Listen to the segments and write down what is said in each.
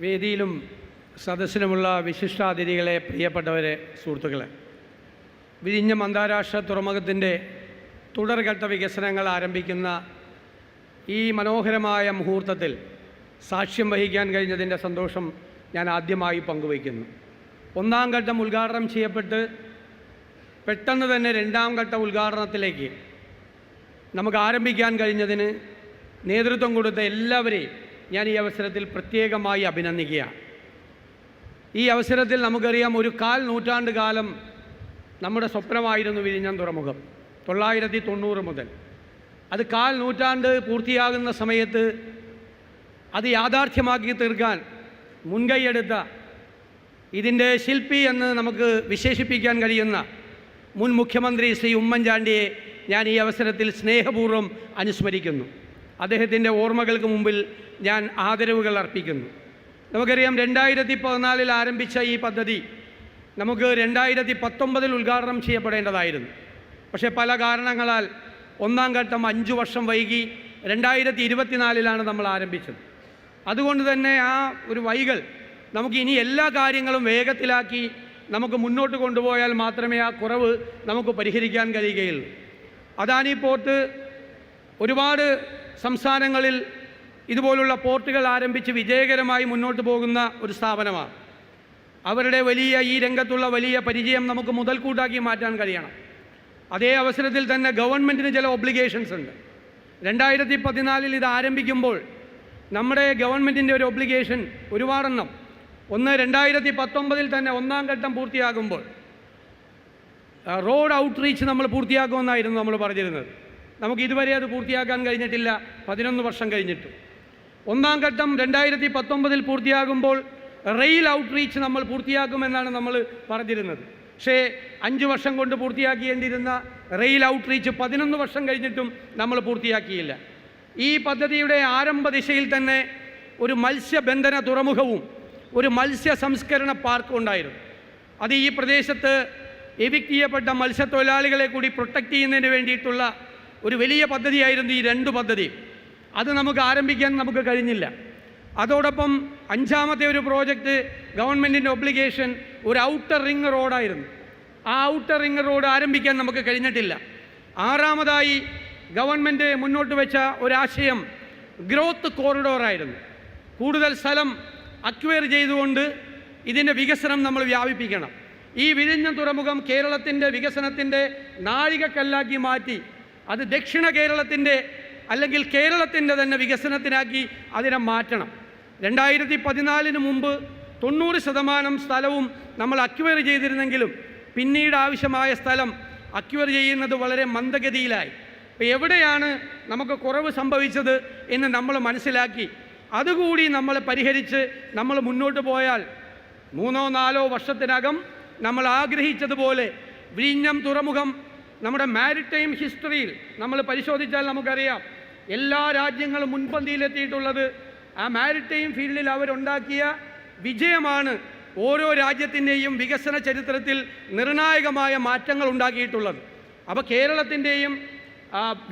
വേദിയിലും സദസ്സിലുമുള്ള വിശിഷ്ടാതിഥികളെ, പ്രിയപ്പെട്ടവരെ, സുഹൃത്തുക്കളെ, വിഴിഞ്ഞം അന്താരാഷ്ട്ര തുറമുഖത്തിൻ്റെ തുടർഘട്ട വികസനങ്ങൾ ആരംഭിക്കുന്ന ഈ മനോഹരമായ മുഹൂർത്തത്തിൽ സാക്ഷ്യം വഹിക്കാൻ കഴിഞ്ഞതിൻ്റെ സന്തോഷം ഞാൻ ആദ്യമായി പങ്കുവയ്ക്കുന്നു. ഒന്നാം ഘട്ടം ഉദ്ഘാടനം ചെയ്യപ്പെട്ട് പെട്ടെന്ന് തന്നെ രണ്ടാം ഘട്ട ഉദ്ഘാടനത്തിലേക്ക് നമുക്ക് ആരംഭിക്കാൻ കഴിഞ്ഞതിന് നേതൃത്വം കൊടുത്ത എല്ലാവരെയും ഞാൻ ഈ അവസരത്തിൽ പ്രത്യേകമായി അഭിനന്ദിക്കുകയാണ്. ഈ അവസരത്തിൽ നമുക്കറിയാം, ഒരു 1/4 നൂറ്റാണ്ട് കാലം നമ്മുടെ സ്വപ്നമായിരുന്നു വിഴിഞ്ഞം തുറമുഖം. 990 മുതൽ അത് 1/4 നൂറ്റാണ്ട് പൂർത്തിയാകുന്ന സമയത്ത് അത് യാഥാർത്ഥ്യമാക്കി തീർക്കാൻ മുൻകൈയെടുത്ത, ഇതിൻ്റെ ശില്പി എന്ന് നമുക്ക് വിശേഷിപ്പിക്കാൻ കഴിയുന്ന മുൻ മുഖ്യമന്ത്രി ശ്രീ ഉമ്മൻചാണ്ടിയെ ഞാൻ ഈ അവസരത്തിൽ സ്നേഹപൂർവ്വം അനുസ്മരിക്കുന്നു. അദ്ദേഹത്തിൻ്റെ ഓർമ്മകൾക്ക് മുമ്പിൽ ഞാൻ ആദരവുകൾ അർപ്പിക്കുന്നു. നമുക്കറിയാം, 2014 ആരംഭിച്ച ഈ പദ്ധതി നമുക്ക് 2019 ഉദ്ഘാടനം ചെയ്യപ്പെടേണ്ടതായിരുന്നു. പക്ഷേ പല കാരണങ്ങളാൽ ഒന്നാം ഘട്ടം 5 വർഷം വൈകി 2024 നമ്മൾ ആരംഭിച്ചത്. അതുകൊണ്ട് തന്നെ ആ ഒരു വൈകൽ നമുക്ക് ഇനി എല്ലാ കാര്യങ്ങളും വേഗത്തിലാക്കി നമുക്ക് മുന്നോട്ട് കൊണ്ടുപോയാൽ മാത്രമേ ആ കുറവ് നമുക്ക് പരിഹരിക്കാൻ കഴിയുകയുള്ളൂ. അദാനി പോർട്ട് ഒരുപാട് സംസ്ഥാനങ്ങളിൽ ഇതുപോലുള്ള പോർട്ടുകൾ ആരംഭിച്ച് വിജയകരമായി മുന്നോട്ട് പോകുന്ന ഒരു സ്ഥാപനമാണ്. അവരുടെ ഈ രംഗത്തുള്ള വലിയ പരിചയം നമുക്ക് മുതൽക്കൂട്ടാക്കി മാറ്റാൻ കഴിയണം. അതേ അവസരത്തിൽ തന്നെ ഗവൺമെൻറ്റിന് ചില ഒബ്ലിഗേഷൻസ് ഉണ്ട്. 2014 ഇത് ആരംഭിക്കുമ്പോൾ നമ്മുടെ ഗവൺമെൻറ്റിൻ്റെ ഒരു ഒബ്ലിഗേഷൻ ഒരുപാടെണ്ണം. ഒന്ന്, 2019 തന്നെ ഒന്നാം ഘട്ടം പൂർത്തിയാകുമ്പോൾ റോഡ് ഔട്ട്റീച്ച് നമ്മൾ പൂർത്തിയാക്കുമെന്നായിരുന്നു നമ്മൾ പറഞ്ഞിരുന്നത്. നമുക്ക് ഇതുവരെ അത് പൂർത്തിയാക്കാൻ കഴിഞ്ഞിട്ടില്ല, 11 വർഷം കഴിഞ്ഞിട്ട്. ഒന്നാം ഘട്ടം 2019 പൂർത്തിയാകുമ്പോൾ റെയിൽ ഔട്ട്റീച്ച് നമ്മൾ പൂർത്തിയാക്കുമെന്നാണ് നമ്മൾ പറഞ്ഞിരുന്നത്. പക്ഷേ 5 വർഷം കൊണ്ട് പൂർത്തിയാക്കേണ്ടിയിരുന്ന റെയിൽ ഔട്ട്റീച്ച് 11 വർഷം കഴിഞ്ഞിട്ടും നമ്മൾ പൂർത്തിയാക്കിയില്ല. ഈ പദ്ധതിയുടെ ആരംഭ ദിശയിൽ തന്നെ ഒരു മത്സ്യബന്ധന തുറമുഖവും ഒരു മത്സ്യ സംസ്കരണ പാർക്കും ഉണ്ടായിരുന്നു. അത് ഈ പ്രദേശത്ത് എവിക്റ്റ് ചെയ്യപ്പെട്ട മത്സ്യത്തൊഴിലാളികളെ കൂടി പ്രൊട്ടക്റ്റ് ചെയ്യുന്നതിന് വേണ്ടിയിട്ടുള്ള ഒരു വലിയ പദ്ധതിയായിരുന്നു ഈ 2 പദ്ധതി. അത് നമുക്ക് ആരംഭിക്കാൻ നമുക്ക് കഴിഞ്ഞില്ല. അതോടൊപ്പം 5ാമത്തെ ഒരു പ്രോജക്റ്റ്, ഗവൺമെൻറ്റിൻ്റെ ഒബ്ലിഗേഷൻ, ഒരു ഔട്ടർ റിംഗ് റോഡായിരുന്നു. ആ ഔട്ടർ റിംഗ് റോഡ് ആരംഭിക്കാൻ നമുക്ക് കഴിഞ്ഞിട്ടില്ല. 6ാമതായി ഗവൺമെൻറ് മുന്നോട്ട് വെച്ച ഒരാശയം ഗ്രോത്ത് കോറിഡോറായിരുന്നു. കൂടുതൽ സ്ഥലം അക്വയർ ചെയ്തുകൊണ്ട് ഇതിൻ്റെ വികസനം നമ്മൾ വ്യാപിപ്പിക്കണം. ഈ വിഴിഞ്ഞം തുറമുഖം കേരളത്തിൻ്റെ വികസനത്തിൻ്റെ നാഴികക്കല്ലാക്കി മാറ്റി അത് ദക്ഷിണ കേരളത്തിൻ്റെ അല്ലെങ്കിൽ കേരളത്തിൻ്റെ തന്നെ വികസനത്തിനാക്കി അതിനെ മാറ്റണം. 2014 മുമ്പ് 90% സ്ഥലവും നമ്മൾ അക്വയർ ചെയ്തിരുന്നെങ്കിലും പിന്നീട് ആവശ്യമായ സ്ഥലം അക്വയർ ചെയ്യുന്നത് വളരെ മന്ദഗതിയിലായി. അപ്പോൾ എവിടെയാണ് നമുക്ക് കുറവ് സംഭവിച്ചത് എന്ന് നമ്മൾ മനസ്സിലാക്കി അതുകൂടി നമ്മൾ പരിഹരിച്ച് നമ്മൾ മുന്നോട്ട് പോയാൽ 3-4 വർഷത്തിനകം നമ്മൾ ആഗ്രഹിച്ചതുപോലെ വിഴിഞ്ഞം തുറമുഖം നമ്മുടെ മാരിടൈം ഹിസ്റ്ററിയിൽ നമ്മൾ പരിശോധിച്ചാൽ നമുക്കറിയാം, എല്ലാ രാജ്യങ്ങളും മുൻപന്തിയിലെത്തിയിട്ടുള്ളത് ആ മാരിടൈം ഫീൽഡിൽ അവരുണ്ടാക്കിയ വിജയമാണ് ഓരോ രാജ്യത്തിൻ്റെയും വികസന ചരിത്രത്തിൽ നിർണായകമായ മാറ്റങ്ങൾ ഉണ്ടാക്കിയിട്ടുള്ളത്. അപ്പോൾ കേരളത്തിൻ്റെയും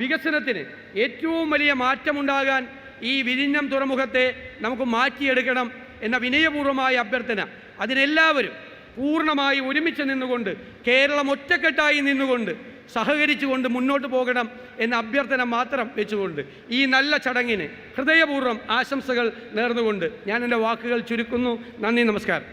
വികസനത്തിന് ഏറ്റവും വലിയ മാറ്റമുണ്ടാകാൻ ഈ വിഴിഞ്ഞം തുറമുഖത്തെ നമുക്ക് മാറ്റിയെടുക്കണം എന്ന വിനയപൂർവ്വമായ അഭ്യർത്ഥന. അതിനെല്ലാവരും പൂർണ്ണമായി ഒരുമിച്ച് നിന്നുകൊണ്ട്, കേരളം ഒറ്റക്കെട്ടായി നിന്നുകൊണ്ട് സഹകരിച്ചുകൊണ്ട് മുന്നോട്ട് പോകണം എന്ന അഭ്യർത്ഥന മാത്രം വെച്ചുകൊണ്ട് ഈ നല്ല ചടങ്ങിന് ഹൃദയപൂർവ്വം ആശംസകൾ നേർന്നുകൊണ്ട് ഞാൻ എൻ്റെ വാക്കുകൾ ചുരുക്കുന്നു. നന്ദി, നമസ്കാരം.